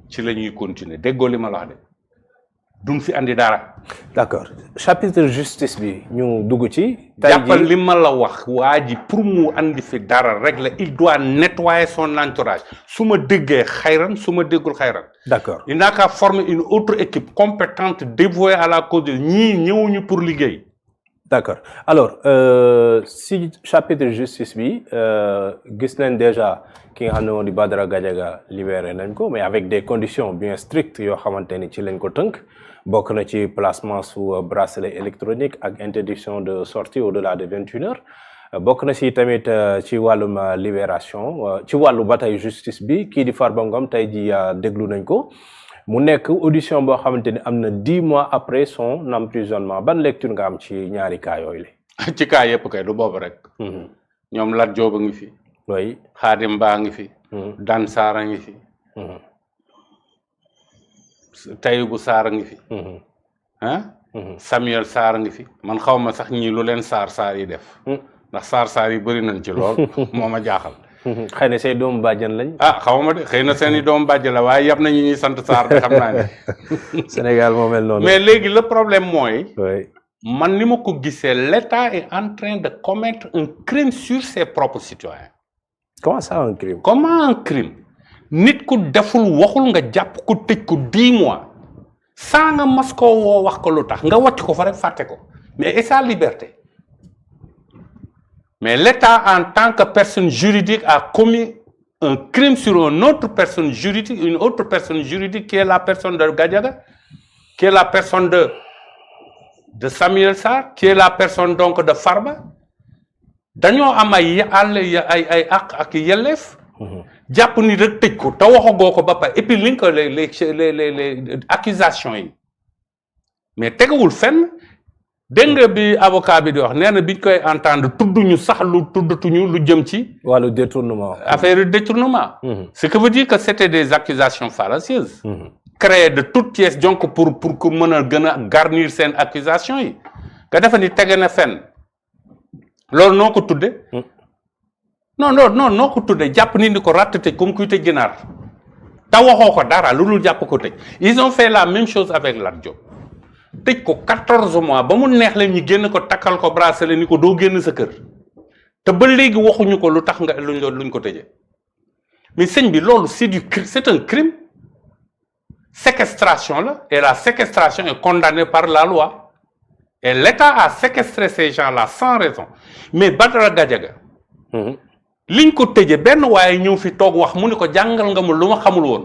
ci la ñuy continuer déggoo li ma la wax de duñ fi andi dara. d'accord chapitre justice bi ñu dugg ci. jàppal li ma la wax waa ji pour mu andi fi dara régler il doit nettoyer son entourage su ma déggee xayran su ma déggul xayran. d'accord il n'a qu'à former une autre équipe compétente dévouée à la cause de ñii ñëwuñu pour liggéey. d'accord alors si chapitre justice bi gis nañ déjà ki nga xam ne moom di Badara Gadiaga libéré nañ ko mais avec des conditions bien strictes yoo xamante ni ci lañ ko tënk bokk na ci placement sous bracelet électronique ak interdiction de sortie au-delà de 21 heures bokk na ci tamit ci wàllum libération ci wàllu ba tey justice bi kii di Farba Ngom tey ji déglu nañ ko mu nekk audition boo xamante ni am na 10 mois après son emprisonnement ban lecture nga am ci ñaari cas yooyu la. ci cas yëpp kay du boobu rek. ñoom Lat Diop a ngi fi. oui Khadim Ba ngi fi. Dan Sarr a ngi fi. Tahibou Sarr a ngi fi. Samuel Sarr a ngi fi man xaw ma sax ñii lu leen Sarr yi def. ndax Sarr yi bëri nañ ci lool moo ma jaaxal. xëy na say doomu bàjjan lañ. xaw ma de xëy na seen i doomu bàjjan la waaye yab nañu ñuy sant Sarr de xam naa ne. Sénégal moo mel noonu. mais léegi le problème mooy. man ni ma ko gisee l'État est en train de commettre un crime sur ses propres citoyens. comment ça un crime. comment un crime nit ku deful waxul nga jàpp ko tëj ko 10 mois saa nga mas koo woo wax ko lu tax nga wàcc ko fa rek fàtte ko mais et sa liberté. mais l'État en tant que personne juridique a commis un crime sur une autre personne juridique qui est la personne de Gadiaga, qui est la personne de Samuel Sarr, qui est la personne donc de Farba. dañoo am ay àq ak yelleef. jàpp ni rek tëj ko te waxagoo ko ba pare et puis li nga ko les accusations yi mais tegawul fenn. dégg nga bi avocat bi di wax nee na biñ koy entendre tudduñu sax tuddatuñu lu jëm ci. wàllu détournement. affaire détournement. ce qui veut dire que c'était des accusations fallacieuses. créées de toutes pièces donc pour que mën a gën a garnir seen accusation yi. nga defa ni tege na fenn loolu noo ko tudde non noo ko tudde jàpp ni di ko ratt tëj comme kuy tëj ginaar te waxoo ko dara lu dul jàpp ko tëj ils ont fait la même chose avec Lat Diop. tëj ko 14 mois ba mu neex leen ñu génn ko takkal ko bracelet ni ko doo génn sa kër te ba léegi waxuñu ko lu tax nga luñ ko tëjee mais sëñ bi loolu c'est un crime séquestration la et la séquestration est condamnée par la loi et l'État a séquestré ces gens-là sans raison mais Badara Gadiaga liñ ko tëjee benn waaye ñëw fi toog wax mu ni ko jàngal nga mu lu ma xamul woon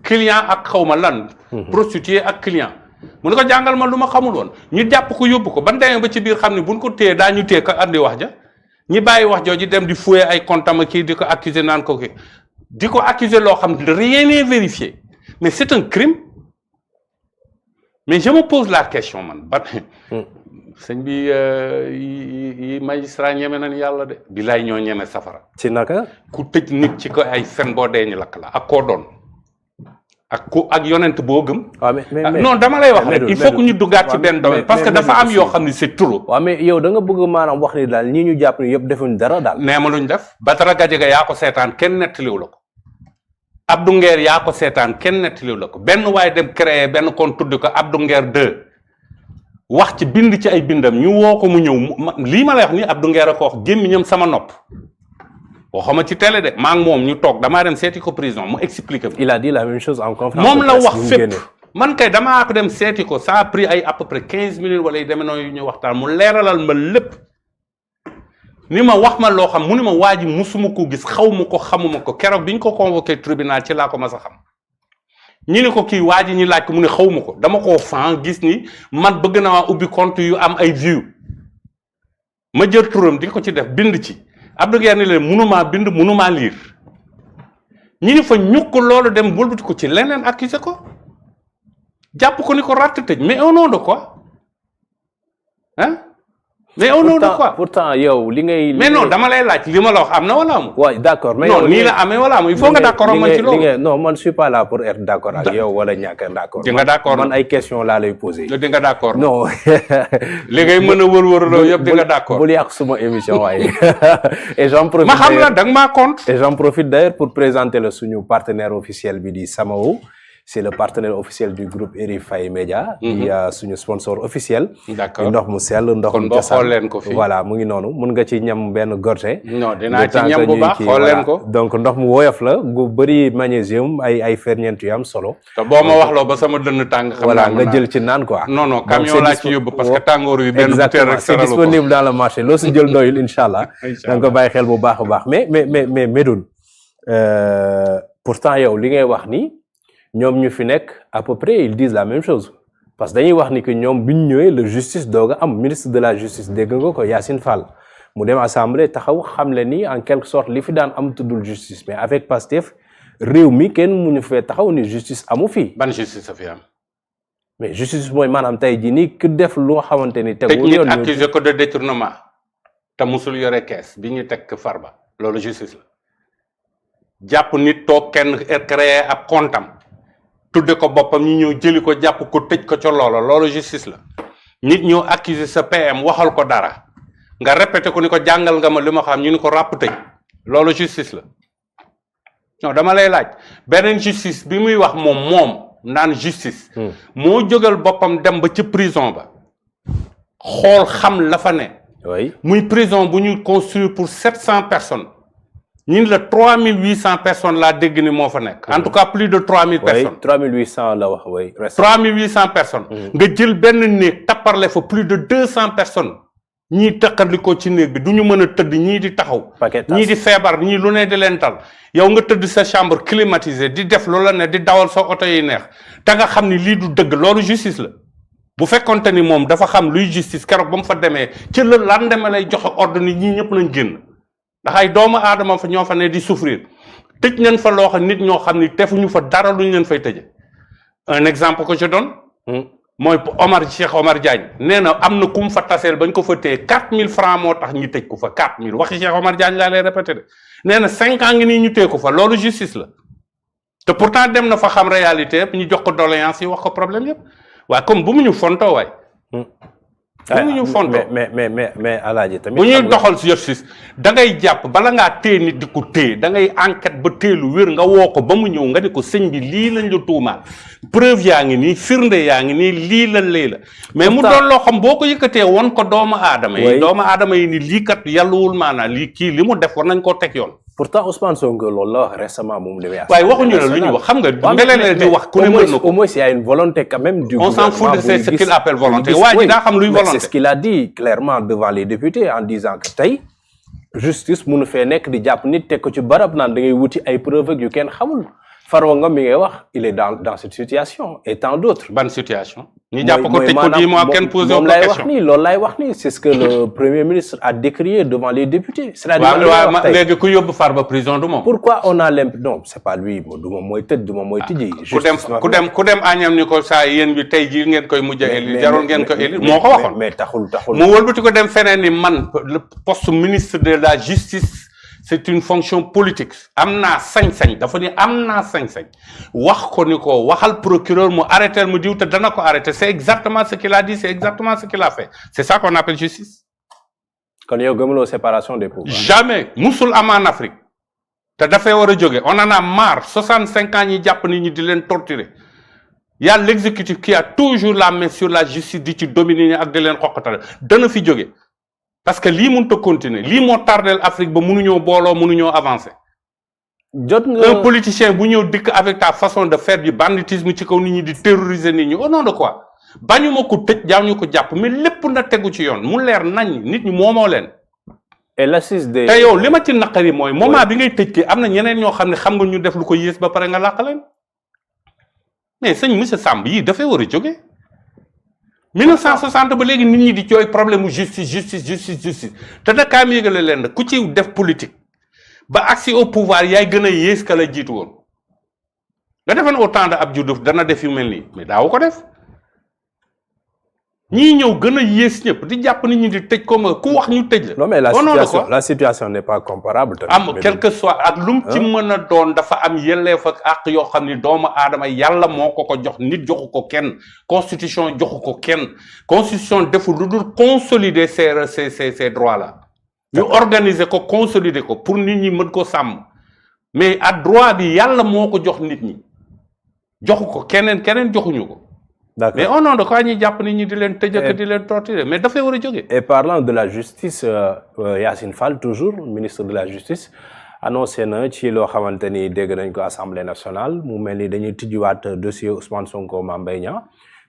client ak xawma lan prostituée ak client mu ne ko jàngal ma lu ma xamul woon ñu jàpp ko yóbbu ko ban demee ba ci biir xam ne buñ ko téye daañu téye ko andi wax ja ñi bàyyi wax jooju dem di fouiller ay comptam kii di ko accuser naan ko kii di ko accuser loo xam ne rien n'est vérifié mais c'est un crime mais je me pose la question man ba sëñ bi yi magistrat ñeme nañ yàlla de bilaay ñoo ñeme safara. ci naka. ku tëj nit ci ko ay fen boo dee ñu lakk la ak koo doon. ak yonent boo gëm. non dama lay wax rek il faut que ñu duggaat ci benn domaine parce que dafa am yoo xam ne c'est trop. waaw mais yow da nga bëgg maanaam wax ni daal ñii ñu jàpp ni yëpp defuñ dara daal. nee ma luñ def Badara Gadiaga yaa ko seetaan kenn nettaliw la ko Abdou Nguer yaa ko seetaan kenn nettaliw la ko benn waaye dem créer benn compte tuddi ko Abdou Nguer 2 wax ci bind ci ay bindam ñu woo ko mu ñëw lii ma lay wax ni Abdou Nguer a ko wax gémmiñam sama nopp. waxuma ci télé de maa ngi moom ñu toog damaa dem seeti ko prison mu expliqué il a dit la même chose en conférence. moom la wax fépp man kay damaa ko dem seeti ko ça a pris ay à peu près 15 minutes wala yu demee noonu yu ñu waxtaan mu leeralal ma lépp ni ma wax ma loo xam mu ni ma waa ji musuma ko gis xaw ma ko xamuma ko keroog bi ñu ko convoqué tribunal ci laa ko mas a xam ñu ni ko kii waa ji ñu laaj ko mu ne xaw ma ko dama koo fan gis ni man bëgg naa ubbi compte yu am ay view ma jël turam di ko ci def bind ci. Abdou Nguer ni leen mënumaa bind mënumaa liir ñi ni fa ñukk loolu dem wëlbati ko ci leneen accusé ko jàpp ko ni ko ratt tëj mais au nom de quoi hein mais au nom de quoi pourtant yow li ngay. mais non dama lay laaj li ma la wax am na wala amul. waaw d'accord mais non nii la amee wala amul il faut nga d'accord ak man ci loolu. non man je suis pas là pour être d'accord ak yow wala ñàkk a d'accord. di nga d'accord man ay question laa lay poser. di nga d'accord non. li ngay mën a wër-wër loolu yëpp di nga d'accord. bul yàq suma émission waaye. et j'en profite ma xam la da nga maa compte. et j'en profite d'ailleurs pour présenter la suñu partenaire officiel bi di Samao. C'est le partenaire officiel du groupe Erifay Média. di suñu sponsor officiel. d'accord ndox mu sell ndox mu kon xool leen ko fii. voilà mu ngi noonu mun nga ci ñam benn gorgée. non dinaa ci ñam bu baax xool leen ko. donc ndox mu woyof la gu bëri magnésium ay ferñeent yu am solo. te boo ma waxloo ba sama dënn tàng. xam voilà nga jël ci naan quoi. non camion laa ci yóbbu parce que tàngoor wi benn bouteille rek c'est disponible dans le marché loo si jël doyul incha allah. da nga ko bàyyi xel bu baax a baax mais Medoune pourtant yow li ngay wax ni ñoom ñu fi nekk à peu près ils disent la même chose parce que dañuy wax ni que ñoom bi ñu ñëwee le justice doog a am ministre de la justice dégg nga ko Yacine Fall mu dem assemblée taxaw xamle ni en quelque sorte li fi daan am tuddul justice mais avec Pastef réew mi kenn mu ñu fee taxaw ni justice amu fi. ban justice a fi am. mais justice mooy maanaam tey jii nii ku def loo xamante ni. teg nit accusé ko de détournement te musul yore kees bi ñu teg Farba loolu justice la jàpp nit toog kenn créé ab comptam tudde ko boppam ñu ñëw jëli ko jàpp ko tëj ko ca loolu justice la nit ñëw accuser sa PM waxal ko dara nga répété ko ni ko jàngal nga ma li ma xam ñu ni ko ràpp tëj loolu justice la non dama lay laaj beneen justice bi muy wax moom naan justice moo jógal boppam dem ba ci prison ba xool xam la fa ne muy prison bu ñu construire pour 700 personnes ñun la 3800 personnes laa dégg ni moo fa nekk. en tout cas plus de 3000 personnes. oui 3800 la wax oui. 3800 personnes. nga jël benn néeg tapparle fa plus de 200 personnes. ñii tëqalikoo ci néeg bi du ñu mën a tëdd ñii di taxaw. ñii di feebar ñii lu ne di leen tal. yow nga tëdd sa chambre climatisée di def loola ne di dawal sa oto yi neex te nga xam ni lii du dëgg loolu justice la. bu fekkonte ni moom dafa xam luy justice keroog ba mu fa demee ci la lendemain lay joxe ordre ni ñii ñëpp nañ génn. ndax ay doomu aadama fa ñoo fa ne di souffrir tëj nañ fa loo xam nit ñoo xam ni defuñu fa dara lu ñu leen fay tëje un exemple que je donne mooy Cheikh Omar Diagne nee na am na ku mu fa taseel bañ ko fa téye 4000 francs moo tax ñu tëj ko fa 4000 waxi Cheikh Omar Diagne laa lay répété de nee na 5 ans ngi nii ñu téye ko fa loolu justice la te pourtant dem na fa xam réalité yëpp ñu jox ko doléance yi wax ko problème yëpp waaye comme bu mu ñu fontoo waay bu ñu fonto mais alaaji tamit bu ñuy doxal si justice da ngay jàpp bala ngaa téye nit di ko téye da ngay enquête ba téelu wér nga woo ko ba mu ñëw nga di ko sëñ bi lii lañ la tuumaal preuve yaa ngi nii firnde yaa ngi nii lii la lii la mais mu doon loo xam boo ko yëkkatee won ko doomu aadama yi ni lii kat yàlluwul maanaam lii kii li mu def war nañ koo teg yoon pourtant Ousmane Sonko loolu la wax récemment moom demee. waaye waxuñu la lu ñu wax xam nga. ndeleen di wax ku ne mën na ko au moins il y a une volonté quand même du on s'en fout de ce qu'il appelle volonté waa ji daa xam luy volonté. c'est ce qu'il a dit clairement devant les députés en disant que tey justice mënu fee nekk di jàpp nit teg ko ci barab naan da ngay wuti ay preuves yu kenn xamul Farba Ngom mi ngay wax il est dans cette situation et tant d'autres. ban situation. ñu jàpp ko tëj ko 10 mois kenn posé ko question loolu laay wax nii c'est ce que le premier ministre a décrié devant les députés. c'est-à-dire waaw léegi ku yóbbu Farba prison du moom. pourquoi on a non c'est pas lui du moom mooy tëj du moom mooy tijji. ku dem añam ni ko saa yéen bi tey jii ngeen koy mujj a élire jarul ngeen ko élire moo ko waxoon. mais taxul mu wëlbati ko dem feneen ni man le poste ministre de la justice. c'est une fonction politique am naa sañ-sañ dafa ni am naa sañ-sañ wax ko ni ko waxal procureur mu arrêter mu diw te dana ko arrêter c'est exactement ce qu'il a dit c'est exactement ce qu'il a fait c'est ça qu'on appelle justice. kon yow gëmuloo séparation des pouvoirs. jamais musul am en Afrique te dafay war a jóge on en a marre 65 ans ñi jàpp nit ñi di leen torturer y a l'exécutif qui a toujours la main sur la justice di ci dominer ak di leen xoqatal dana fi jóge. parce que lii mënut a continuer lii moo tardel Afrique ba mënuñoo booloo mënuñoo avancer. jot nga un politicien bu ñëw dikk avec ta façon de faire du banditisme ci kaw nit ñi di terroriser nit ñi au nom de quoi bañu ma ko tëj jaaw ñu ko jàpp mais lépp na tegu ci yoon mu leer nañ nit ñi moomoo leen. et l'assise des. te yow li ma ci naqari mooy moment bi ngay tëj ki am na ñeneen ñoo xam ne xam nga ñu def lu ko yées ba pare nga làq leen mais sëñ monsieur Samb yii dafay war a jóge 1960 ba léegi nit ñi di jooy problème mu justice te nag kaa mi yëgale leen ku ci def politique ba accès au pouvoir yaay gën a yées ka la jiitu woon nga defoon au temps de Abdou Diouf dana def yu mel nii mais daawu ko def ñii ñëw gën a yées ñëpp di jàpp nit ñi di tëj comme ku wax ñu tëj la. non mais la situation n'est pas comparable. am quel que soit ak lu mu ci mën a doon dafa am yelleef ak àq yoo xam ni doomu aadama yàlla moo ko jox nit joxu ko kenn constitution joxu ko kenn constitution deful lu dul consolider ces droits là. ñu organiser ko consolider ko pour nit ñi mën ko sàmm mais ak droit bi yàlla moo ko jox nit ñi joxu ko keneen joxuñu ko. D'accord. Mais au nom de quoi ñuy jàpp nit ñi di leen tëj ak di leen torturer mais dafay war a jóge. Et parlant de la justice Yacine Fall toujours ministre de la justice annoncé na ci loo xamante ni dégg nañ ko assemblée nationale mu mel ni dañuy tijjiwaat dossier Ousmane Sonko Mame Mbaye Niang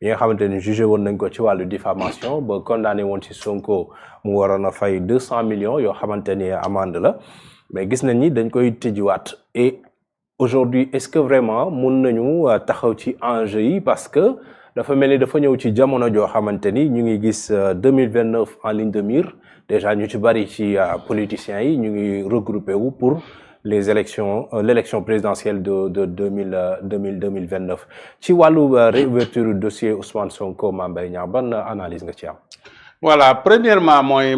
bi nga xamante ni jugé woon nañ ko ci wàllu diffamation ba condamné woon ci Sonko mu waroon a fay 200 millions yoo xamante ni amende la mais gis nañ ni dañ koy tijjiwaat et aujourd'hui est-ce que vraiment mun nañu taxaw ci enjeu yi parce que dafa mel ni dafa ñëw ci jamono joo xamante ni ñu ngi gis 2029 en ligne de mire déjà ñu ci bari ci politiciens yi ñu ngi regroupé wu pour les élections l'élection présidentielle de 2029 ci wàllu réouverture dossier Ousmane Sonko Mame Mbaye Niang ban analyse nga ci am. Voilà premièrement mooy